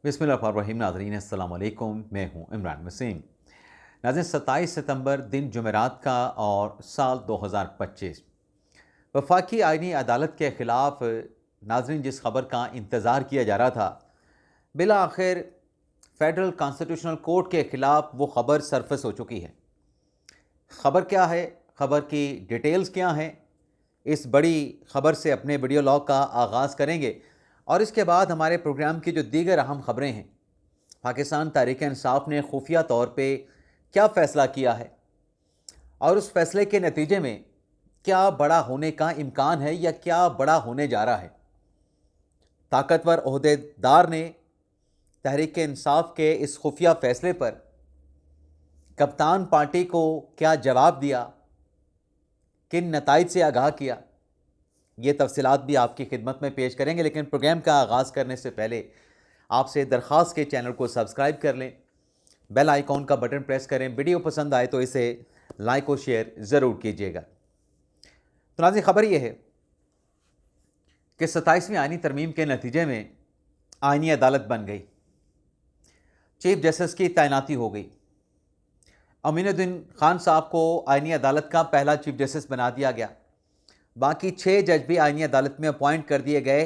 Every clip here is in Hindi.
बिस्मिल्लाहिर्रहमानिर्रहीम। नाज़रीन अस्सलाम वालेकुम, मैं हूँ इमरान वसीम। नाज़रीन 27 सितंबर दिन जुमेरात का और साल 2025। वफाकी आइनी अदालत के ख़िलाफ़ नाज़रीन जिस ख़बर का इंतज़ार किया जा रहा था, बिला आखिर फ़ेडरल कॉन्स्टिट्यूशनल कोर्ट के ख़िलाफ़ वो ख़बर सरफ़ेस हो चुकी है। ख़बर क्या है, ख़बर की डिटेल्स क्या हैं, इस बड़ी ख़बर से अपने वीडियो लॉग का आगाज़ करेंगे और इसके बाद हमारे प्रोग्राम की जो दीगर अहम ख़बरें हैं, पाकिस्तान तहरीक-ए-इंसाफ़ ने खुफिया तौर पे क्या फ़ैसला किया है और उस फ़ैसले के नतीजे में क्या बड़ा होने का इम्कान है या क्या बड़ा होने जा रहा है। ताकतवर ओहदेदार ने तहरीक-ए-इंसाफ़ के इस खुफिया फ़ैसले पर कप्तान पार्टी को क्या जवाब दिया, किन नताइज से आगाह किया, ये तफसीलात भी आपकी खिदमत में पेश करेंगे। लेकिन प्रोग्राम का आगाज़ करने से पहले आपसे दरख्वास्त के चैनल को सब्सक्राइब कर लें, बेल आइकॉन का बटन प्रेस करें, वीडियो पसंद आए तो इसे लाइक और शेयर ज़रूर कीजिएगा। तो नाज़रीन ख़बर यह है कि 27वीं आइनी तरमीम के नतीजे में आइनी अदालत बन गई, चीफ जस्टिस की तैनाती हो गई। अमीनुद्दीन खान साहब को आइनी अदालत का पहला चीफ जस्टिस बना दिया गया। बाकी 6 जज भी आइनी अदालत में अपॉइंट कर दिए गए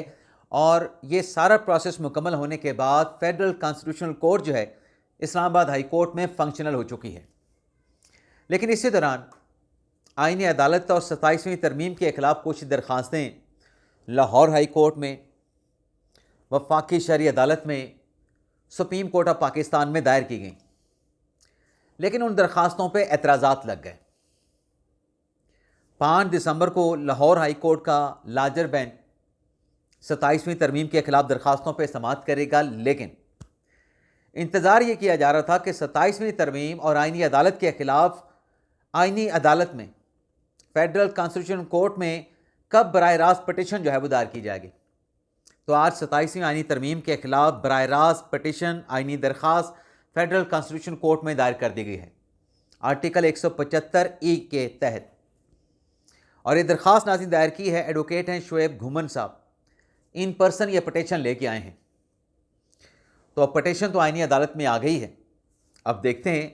और ये सारा प्रोसेस मुकम्मल होने के बाद फेडरल कॉन्स्टिट्यूशनल कोर्ट जो है इस्लामाबाद हाई कोर्ट में फंक्शनल हो चुकी है। लेकिन इसी दौरान आइनी अदालत और 27वीं तरमीम के खिलाफ कुछ दरख्वास्तें लाहौर हाई कोर्ट में, वफाकी शहरी अदालत में, सुप्रीम कोर्ट ऑफ पाकिस्तान में दायर की गई। लेकिन उन दरख्वास्तों पर एतराज़ात लग गए। 5 दिसंबर को लाहौर हाई कोर्ट का लार्जर बेंच 27वीं तरमीम के खिलाफ दरख्वास्तों पर समाअत करेगा। लेकिन इंतज़ार ये किया जा रहा था कि 27वीं तरमीम और आइनी अदालत के खिलाफ आइनी अदालत में, फेडरल कॉन्स्टिट्यूशनल कोर्ट में कब बराह रास्त पटिशन जो है वो दायर की जाएगी। तो आज 27वीं आइनी तरमीम के खिलाफ बराह रास्त पटिशन, आइनी दरख्वास्त फेडरल कॉन्स्टिट्यूशनल कोर्ट में दायर कर दी गई है आर्टिकल 175 के तहत। और ये दरख्वास्त नाज़रीन दायर की है, एडवोकेट हैं शुएब घुमन साहब, इन पर्सन ये पटिशन लेके आए हैं। तो अब पटिशन तो आइनी अदालत में आ गई है, अब देखते हैं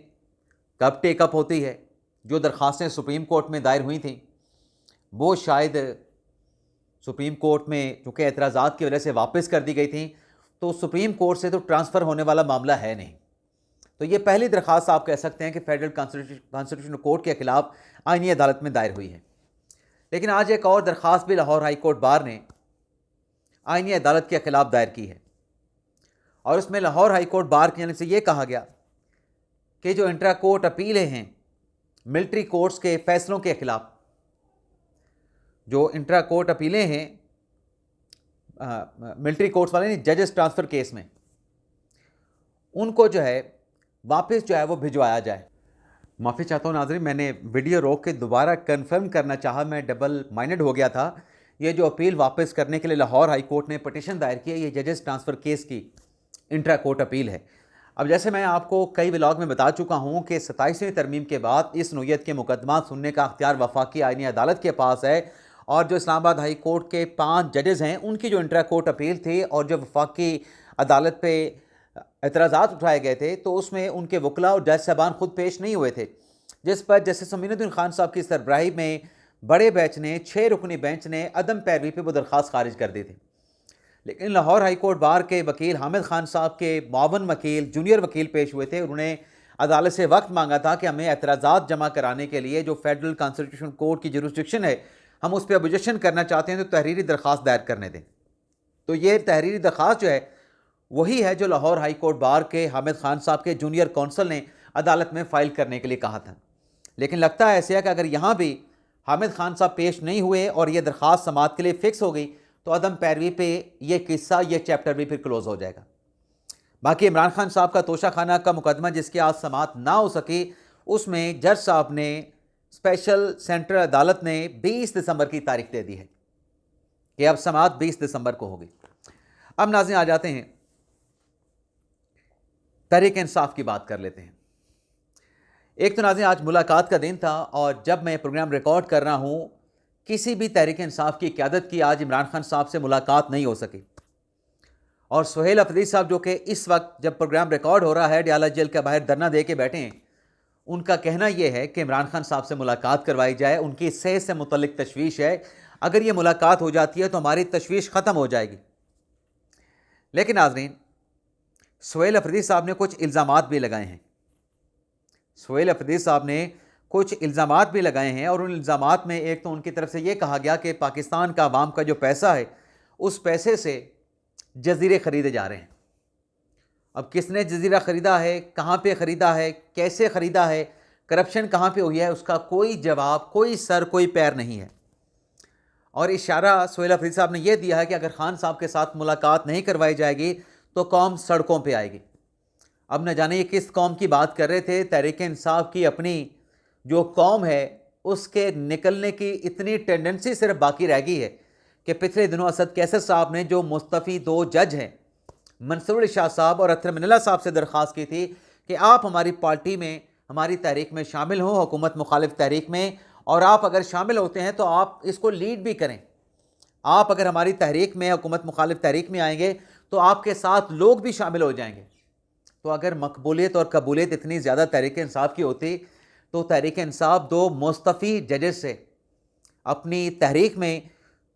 कब टेकअप होती है। जो दरख्वास्तें सुप्रीम कोर्ट में दायर हुई थी वो शायद सुप्रीम कोर्ट में चूँकि एतराज़ात की वजह से वापस कर दी गई थी, तो सुप्रीम कोर्ट से तो ट्रांसफ़र होने वाला मामला है नहीं। तो ये पहली दरख्वास्त आप कह सकते हैं कि फेडरल कॉन्स्टिट्यूशनल कोर्ट के खिलाफ आइनी अदालत में दायर हुई है। लेकिन आज एक और दरख्वास्त भी लाहौर हाई कोर्ट बार ने आइनी अदालत के खिलाफ दायर की है और उसमें लाहौर हाई कोर्ट बार की जानिब से ये कहा गया कि जो इंट्रा कोर्ट अपीलें हैं मिलिट्री कोर्ट्स के फैसलों के खिलाफ, जो इंट्रा कोर्ट अपीलें हैं मिलिट्री कोर्ट्स वाले नहीं, जजेस ट्रांसफ़र केस में, उनको जो है वापस जो है वो भिजवाया जाए। माफ़ी चाहता हूँ नाज़रीन, मैंने वीडियो रोक के दोबारा कंफर्म करना चाहा, मैं डबल माइंडेड हो गया था। ये जो अपील वापस करने के लिए लाहौर हाई कोर्ट ने पटिशन दायर की है, ये जजेस ट्रांसफ़र केस की इंट्रा कोर्ट अपील है। अब जैसे मैं आपको कई व्लॉग में बता चुका हूँ कि 27वीं तरमीम के बाद इस नोयत के मुकदमा सुनने का अख्तियार वफाकी आइनी अदालत के पास है और जो इस्लामाबाद हाई कोर्ट के 5 जजेज़ हैं उनकी जो इंट्रा कोर्ट अपील थी और जो वफाकी अदालत पे एतराज़ात उठाए गए थे, तो उसमें उनके वकला और जज साहबान खुद पेश नहीं हुए थे, जिस पर जस्टिस अमीनुद्दीन खान साहब की सरबराही में बड़े बेंच ने, 6 रुकनी बेंच ने अदम पैरवी पे वो दरख्वास्त खारिज कर दी थी। लेकिन लाहौर हाई कोर्ट बार के वकील हामिद खान साहब के मावन वकील, जूनियर वकील पेश हुए थे। उन्होंने अदालत से वक्त मांगा था कि हमें एतराज़ात जमा कराने के लिए जो फेडरल कॉन्स्टिट्यूशनल कोर्ट की जुरिस्डिक्शन है, हम उस पर ऑब्जेक्शन करना चाहते हैं तो तहरीरी दरख्वास्त दायर करने दें। तो ये तहरीरी दरख्वास्त जो है वही है जो लाहौर हाई कोर्ट बार के हामिद खान साहब के जूनियर कौंसल ने अदालत में फ़ाइल करने के लिए कहा था। लेकिन लगता है ऐसे है कि अगर यहाँ भी हामिद खान साहब पेश नहीं हुए और ये दरख्वास्त समाअत के लिए फ़िक्स हो गई तो अदम पैरवी पे ये किस्सा, ये चैप्टर भी फिर क्लोज़ हो जाएगा। बाकी इमरान खान साहब का तोशा खाना का मुकदमा जिसकी आज समाअत ना हो सकी, उसमें जज साहब ने, स्पेशल सेंट्रल अदालत ने 20 दिसंबर की तारीख दे दी है कि अब समाअत 20 दिसंबर को होगी। अब नाज़रीन आ जाते हैं तहरीक इंसाफ की बात कर लेते हैं। एक तो नाज़रीन आज मुलाकात का दिन था और जब मैं प्रोग्राम रिकॉर्ड कर रहा हूँ किसी भी तहरीक इंसाफ की क़यादत की आज इमरान खान साहब से मुलाकात नहीं हो सकी और सुहेल अफरीदी साहब जो कि इस वक्त जब प्रोग्राम रिकॉर्ड हो रहा है डियाला जेल के बाहर धरना दे के बैठे हैं, उनका कहना यह है कि इमरान खान साहब से मुलाकात करवाई जाए। उनकी सेहत से मुतल्लिक तशवीश है, अगर ये मुलाकात हो जाती है तो हमारी तशवीश ख़त्म हो जाएगी। लेकिन नाज़रीन, सुहेल अफरीदी साहब ने कुछ इल्ज़ामात भी लगाए हैं। सुहेल अफरीदी साहब ने कुछ इल्ज़ामात भी लगाए हैं और उन इल्ज़ामात में एक तो उनकी तरफ से ये कहा गया कि पाकिस्तान का आवाम का जो पैसा है उस पैसे से जजीरे ख़रीदे जा रहे हैं। अब किसने जजीरा ख़रीदा है, कहाँ पे ख़रीदा है, कैसे ख़रीदा है, करप्शन कहाँ पे हुई है, उसका कोई जवाब, कोई सर, कोई पैर नहीं है। और इशारा सुहेल अफरीदी साहब ने यह दिया है कि अगर खान साहब के साथ मुलाकात नहीं करवाई जाएगी तो कौम सड़कों पे आएगी। अब न जाने ये किस कौम की बात कर रहे थे। तहरीक इंसाफ की अपनी जो कौम है उसके निकलने की इतनी टेंडेंसी सिर्फ बाकी रह गई है कि पिछले दिनों असद कैसर साहब ने जो मुस्तफ़ी 2 जज हैं, मंसूर अली शाह साहब और अतर मिनल्ला साहब से दरख्वास्त की थी कि आप हमारी पार्टी में, हमारी तहरीक में शामिल हों, हुकूमत मुखालिफ तहरीक में, और आप अगर शामिल होते हैं तो आप इसको लीड भी करें। आप अगर हमारी तहरीक में, हुकूमत मुखालिफ तहरीक में आएंगे तो आपके साथ लोग भी शामिल हो जाएंगे। तो अगर मकबूलियत और कबूलियत इतनी ज़्यादा तहरीक इंसाफ की होती तो तहरीक इंसाफ 2 मुस्तफ़ी जजेस से अपनी तहरीक में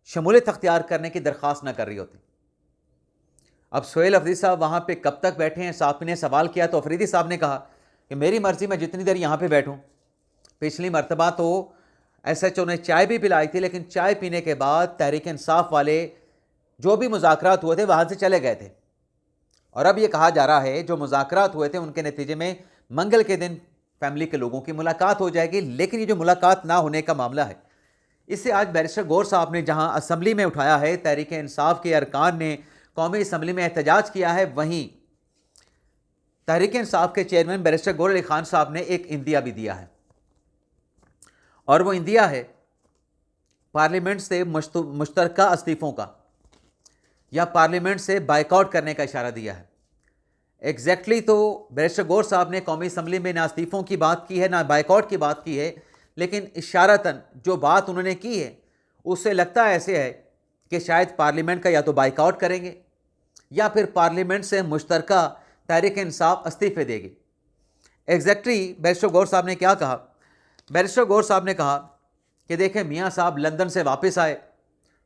शमूलियत अख्तियार करने की दरख्वास्त न कर रही होती। अब सुहेल अफरीदी साहब वहाँ पे कब तक बैठे हैं? साहब ने सवाल किया तो अफरीदी साहब ने कहा कि मेरी मर्ज़ी, मैं जितनी देर यहाँ पे बैठूँ। पिछली मरतबा तो SHO ने चाय भी पिलाई थी, लेकिन चाय पीने के बाद तहरीक इंसाफ वाले जो भी मुज़ाकरात हुए थे वहाँ से चले गए थे। और अब ये कहा जा रहा है जो मुज़ाकरात हुए थे उनके नतीजे में मंगल के दिन फैमिली के लोगों की मुलाकात हो जाएगी। लेकिन ये जो मुलाकात ना होने का मामला है, इसे आज बैरिस्टर गौर साहब ने जहाँ असम्बली में उठाया है, तहरीक इंसाफ के अरकान ने कौमी असम्बली में एहतजाज किया है, वहीं तहरीक इंसाफ के चेयरमैन बैरिस्टर गौर अली खान साहब ने एक इंदिया भी दिया है। और वो इंदिया है पार्लियामेंट से मुश्तरका इस्तीफ़ों का, या पार्लियामेंट से बाइकआउट करने का इशारा दिया है। एग्जैक्टली तो बैरिस्टर गौर साहब ने कौमी असम्बली में ना इस्तीफ़ों की बात की है, ना बाइकआउट की बात की है, लेकिन इशारतन जो बात उन्होंने की है उससे लगता ऐसे है कि शायद पार्लियामेंट का या तो बाइकआउट करेंगे या फिर पार्लियामेंट से मुश्तरका तहरीक इंसाफ इस्तीफ़े देगी। एग्जैक्टली बैरिस्टर गौर साहब ने क्या कहा? बैरिस्टर गौर साहब ने कहा कि देखें, मियाँ साहब लंदन से वापस आए,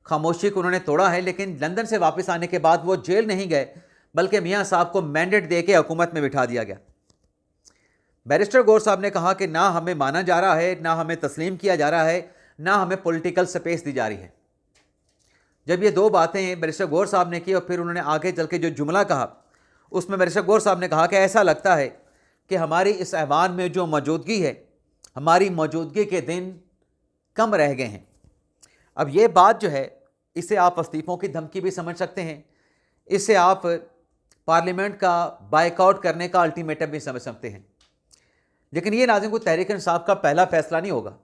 खामोशी को उन्होंने तोड़ा है, लेकिन लंदन से वापस आने के बाद वो जेल नहीं गए, बल्कि मियाँ साहब को मैंडेट दे के हुकूमत में बिठा दिया गया। बैरिस्टर गौर साहब ने कहा कि ना हमें माना जा रहा है, ना हमें तस्लीम किया जा रहा है, ना हमें पॉलिटिकल स्पेस दी जा रही है। जब ये 2 बातें बैरिस्टर गौर साहब ने की और फिर उन्होंने आगे चल के जो जुमला कहा उसमें बैरिस्टर गौर साहब ने कहा कि ऐसा लगता है कि हमारी इस ऐवान में जो मौजूदगी है, हमारी मौजूदगी के दिन कम रह गए हैं। अब ये बात जो है, इसे आप इस्तीफ़ों की धमकी भी समझ सकते हैं, इसे आप पार्लियामेंट का बाइकआउट करने का अल्टीमेटम भी समझ सकते हैं। लेकिन ये नाज़रीन को तहरीक इंसाफ का पहला फैसला नहीं होगा।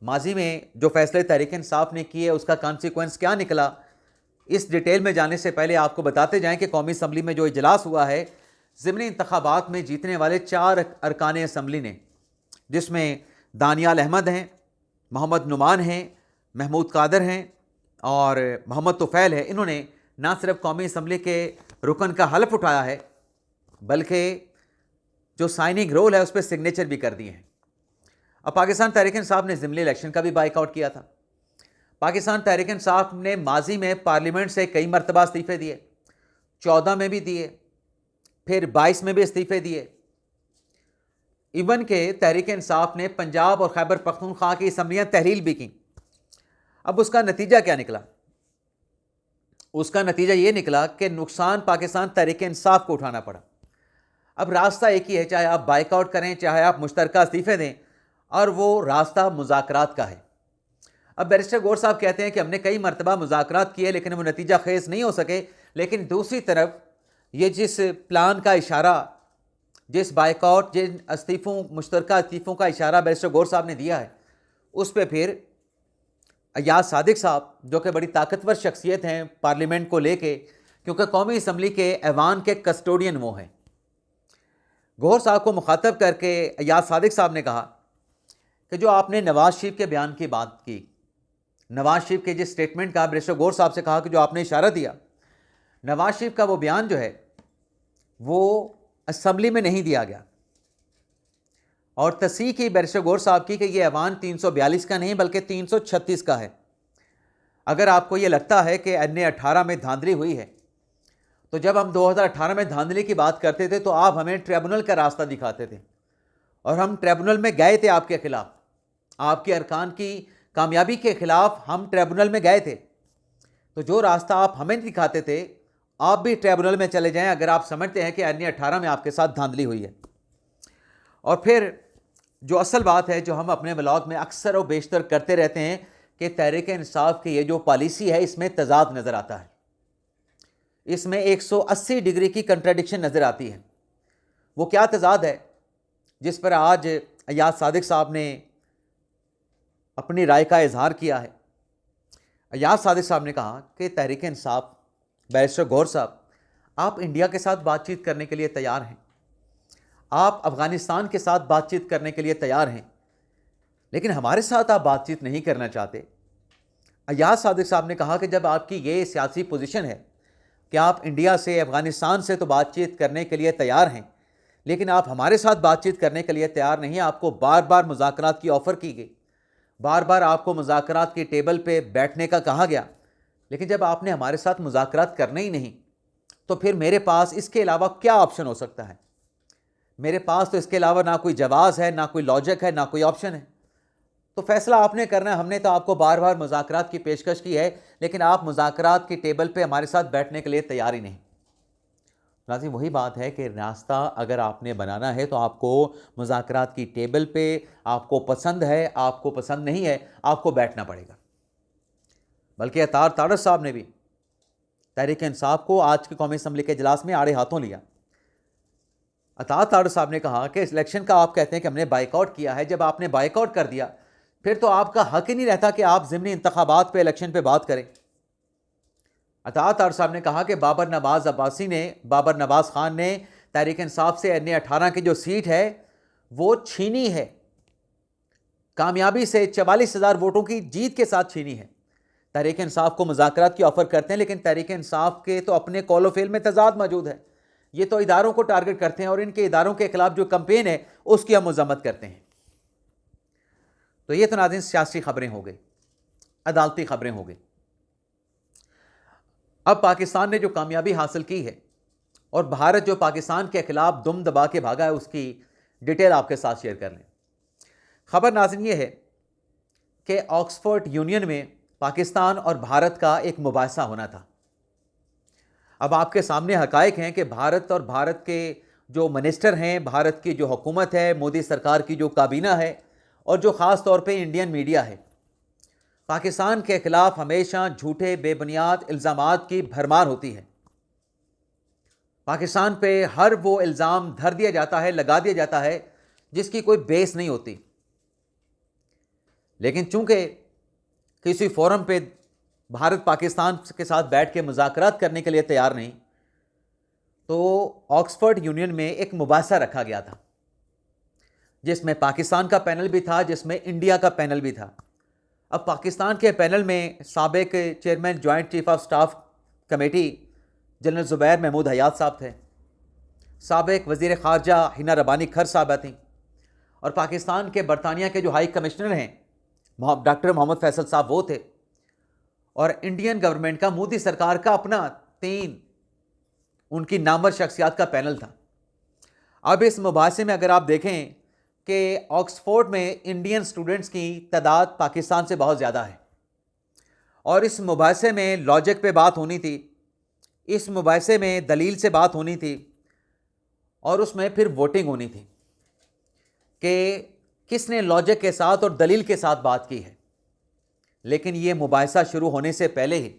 माजी में जो फैसले तहरीक इंसाफ ने किए उसका कॉन्सिक्वेंस क्या निकला, इस डिटेल में जाने से पहले आपको बताते जाएं कि कौमी असम्बली में जो इजलास हुआ है, ज़िमनी इंतखाबात में जीतने वाले 4 अरकान असम्बली ने, जिसमें दानियाल अहमद हैं, मोहम्मद नुमान हैं, महमूद कादर हैं और मोहम्मद तुफ़ैल है, इन्होंने ना सिर्फ कौमी असम्बली के रुकन का हल्फ उठाया है, बल्कि जो साइनिंग रोल है उस पर सिग्नेचर भी कर दिए हैं। अब पाकिस्तान तहरीक इंसाफ ने ज़िमनी इलेक्शन का भी बाइकआउट किया था। पाकिस्तान तहरीक इंसाफ ने माजी में पार्लियामेंट से कई मरतबा इस्तीफ़े दिए, 14 में भी दिए, फिर 22 में भी इस्तीफ़े दिए। इवन के तहरीक इंसाफ ने पंजाब और खैबर पख्तूनख्वा की असम्बलियाँ तहलील भी की। अब उसका नतीजा क्या निकला? उसका नतीजा ये निकला कि नुकसान पाकिस्तान तहरीक इंसाफ को उठाना पड़ा। अब रास्ता एक ही है, चाहे आप बाइकआउट करें, चाहे आप मुश्तरका इस्तीफ़े दें, और वो रास्ता मुज़ाकरात का है। अब बैरिस्टर गौर साहब कहते हैं कि हमने कई मरतबा मुज़ाकरात किए लेकिन वो नतीजा खेज़ नहीं हो सके। लेकिन दूसरी तरफ ये जिस प्लान का इशारा, जिस बाइकआउट, जिन इस्तीफ़ों, मुश्तरका इस्तीफ़ों का इशारा बैरिस्टर गौर साहब ने दिया है, उस पर फिर अयाज सादिक साहब, जो कि बड़ी ताकतवर शख्सियत हैं पार्लियामेंट को लेके, क्योंकि कौमी असम्बली के ऐवान के कस्टोडियन वो हैं, गौर साहब को मुखातब करके अयाज सादिक साहब ने कहा कि जो आपने नवाज शरीफ के बयान की बात की, नवाज शरीफ के जिस स्टेटमेंट का बैरिस्टर गौर साहब से कहा कि जो आपने इशारा दिया, नवाज शरीफ का वो बयान जो है वो असम्बली में नहीं दिया गया और तस्दीक की बैरिस्टर गौर साहब की कि ये ऐवान 342 का नहीं बल्कि 336 का है। अगर आपको ये लगता है कि NA18 में धांधली हुई है, तो जब हम 2018 में धांधली की बात करते थे तो आप हमें ट्रिब्यूनल का रास्ता दिखाते थे और हम ट्रिब्यूनल में गए थे आपके खिलाफ, आपके अरकान की कामयाबी के खिलाफ हम ट्रिब्यूनल में गए थे। तो जो रास्ता आप हमें दिखाते थे, आप भी ट्रिब्यूनल में चले जाएं अगर आप समझते हैं कि NA18 में आपके साथ धांधली हुई है। और फिर जो असल बात है, जो हम अपने ब्लॉग में अक्सर और बेशतर करते रहते हैं कि तहरीक इंसाफ की ये जो पॉलिसी है इसमें तजाद नज़र आता है, इसमें 180 डिग्री की कंट्राडिक्शन नज़र आती है। वो क्या तजाद है जिस पर आज अयाज सादिक साहब ने अपनी राय का इजहार किया है। अयाज सादिक साहब ने कहा कि तहरीक इंसाफ, बैरिस्टर गौर साहब, आप इंडिया के साथ बातचीत करने के लिए तैयार हैं, आप अफ़गानिस्तान के साथ बातचीत करने के लिए तैयार हैं, लेकिन हमारे साथ आप बातचीत नहीं करना चाहते। अयाज सादिक साहब ने कहा कि जब आपकी ये सियासी पोजीशन है कि आप इंडिया से, अफ़गानिस्तान से तो बातचीत करने के लिए तैयार हैं, लेकिन आप हमारे साथ बातचीत करने के लिए तैयार नहीं। आपको बार बार मुज़ाकरात की ऑफ़र की गई, बार बार आपको मुज़ाकरात की टेबल पे बैठने का कहा गया, लेकिन जब आपने हमारे साथ मुज़ाकरात करने ही नहीं, तो फिर मेरे पास इसके अलावा क्या ऑप्शन हो सकता है? मेरे पास तो इसके अलावा ना कोई जवाज़ है, ना कोई लॉजिक है, ना कोई ऑप्शन है। तो फैसला आपने करना है। हमने तो आपको बार बार मुज़ाकरात की पेशकश की है, लेकिन आप मुज़ाकरात की टेबल पे हमारे साथ बैठने के लिए तैयार ही नहीं। नाज़रीन, वही बात है कि रास्ता अगर आपने बनाना है तो आपको मुज़ाकरात की टेबल पे, आपको पसंद है, आपको पसंद नहीं है, आपको बैठना पड़ेगा। बल्कि अतार तारड़ साहब ने भी तहरीक इंसाफ को आज की कौमी असम्बली के इजलास में आड़े हाथों लिया। अतार तारड़ साहब ने कहा कि इलेक्शन का आप कहते हैं कि हमने बाइकआउट किया है। जब आपने बाइकआउट कर दिया फिर तो आपका हक ही नहीं रहता कि आप ज़िमनी इंतखाबात पे, इलेक्शन पे बात करें। अतार तारड़ साहब ने कहा कि बाबर नवाज़ खान ने तहरीक इंसाफ से NA18 की जो सीट है वो छीनी है, कामयाबी से 44,000 वोटों की जीत के साथ छीनी है। तहरीक इंसाफ को मुज़ाकरात की ऑफ़र करते हैं, लेकिन तहरीक इंसाफ के तो अपने कौल व फ़िल में तजाद मौजूद है। ये तो इदारों को टारगेट करते हैं और इनके इदारों के खिलाफ जो कैंपेन है उसकी हम मज़म्मत करते हैं। तो ये तो नाज़रीन सियासी खबरें हो गई, अदालती खबरें हो गई। अब पाकिस्तान ने जो कामयाबी हासिल की है और भारत जो पाकिस्तान के खिलाफ दुम दबा के भागा है, उसकी डिटेल आपके साथ शेयर कर लें। खबर नाज़रीन ये है कि ऑक्सफोर्ड यूनियन में पाकिस्तान और भारत का एक मुबाहिसा होना था। अब आपके सामने हकायक हैं कि भारत और भारत के जो मिनिस्टर हैं, भारत की जो हुकूमत है, मोदी सरकार की जो काबीना है और जो ख़ास तौर पे इंडियन मीडिया है, पाकिस्तान के ख़िलाफ़ हमेशा झूठे बेबुनियाद इल्ज़ामात की भरमार होती है। पाकिस्तान पे हर वो इल्ज़ाम धर दिया जाता है, लगा दिया जाता है जिसकी कोई बेस नहीं होती। लेकिन चूंकि किसी फोरम पे भारत पाकिस्तान के साथ बैठ के मुज़ाकरात करने के लिए तैयार नहीं, तो ऑक्सफोर्ड यूनियन में एक मुबाहिसा रखा गया था जिसमें पाकिस्तान का पैनल भी था, जिसमें इंडिया का पैनल भी था। अब पाकिस्तान के पैनल में साबिक chairman joint chief of staff committee general Zubair Mahmood Hayat साहब थे, साबिक वज़ीर ख़ारजा हिना रबानी खर साहबा थी और पाकिस्तान के बरतानिया के जो हाई कमिश्नर हैं डॉक्टर मोहम्मद फैसल साहब वो थे, और इंडियन गवर्नमेंट का, मोदी सरकार का अपना 3 उनकी नामवर शख्सियात का पैनल था। अब इस मुबाहिसे में अगर आप देखें कि ऑक्सफोर्ड में इंडियन स्टूडेंट्स की तादाद पाकिस्तान से बहुत ज़्यादा है और इस मुबाहिसे में लॉजिक पे बात होनी थी, इस मुबाहिसे में दलील से बात होनी थी और उसमें फिर वोटिंग होनी थी कि किसने लॉजिक के साथ और दलील के साथ बात की है। लेकिन ये मुबाहिसा शुरू होने से पहले ही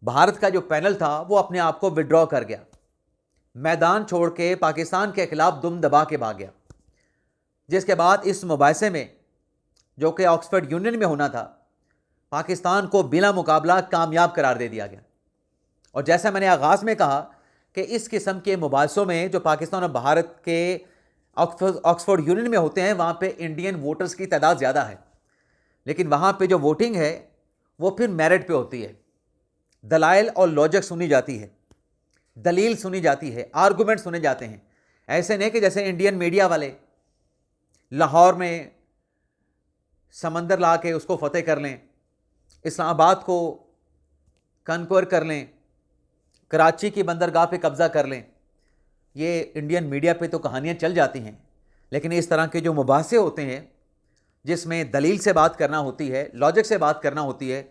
भारत का जो पैनल था वो अपने आप को विड्रॉ कर गया, मैदान छोड़ के पाकिस्तान के खिलाफ दुम दबा के भाग गया, जिसके बाद इस मुबाहिसे में जो कि ऑक्सफोर्ड यूनियन में होना था, पाकिस्तान को बिला मुकाबला कामयाब करार दे दिया गया। और जैसा मैंने आगाज़ में कहा कि इस किस्म के मुबाहिसों में जो पाकिस्तान और भारत के ऑक्सफोर्ड यूनियन में होते हैं, वहाँ पे इंडियन वोटर्स की तादाद ज़्यादा है, लेकिन वहाँ पे जो वोटिंग है वो फिर मेरिट पे होती है। दलाइल और लॉजिक सुनी जाती है, दलील सुनी जाती है, आर्गुमेंट सुने जाते हैं। ऐसे नहीं कि जैसे इंडियन मीडिया वाले लाहौर में समंदर ला के उसको फतेह कर लें, इस्लामाबाद को कन्क्वर कर लें, कराची की बंदरगाह पे कब्ज़ा कर लें। ये इंडियन मीडिया पे तो कहानियाँ चल जाती हैं, लेकिन इस तरह के जो मुबासे होते हैं जिसमें दलील से बात करना होती है, लॉजिक से बात करना होती है,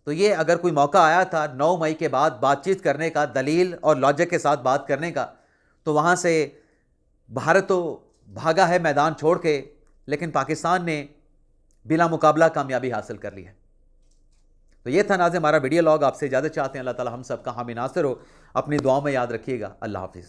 तो ये अगर कोई मौका आया था 9 मई के बाद बातचीत करने का, दलील और लॉजिक के साथ बात करने का, तो वहाँ से भारत तो भागा है मैदान छोड़ के, लेकिन पाकिस्तान ने बिला मुकाबला कामयाबी हासिल कर ली है। तो ये था नाज़रीन हमारा वीडियो लॉग। आपसे इजाज़त चाहते हैं। अल्लाह ताला हम सब का हामी नासिर हो। अपनी दुआओं में याद रखिएगा। अल्लाह हाफिज़।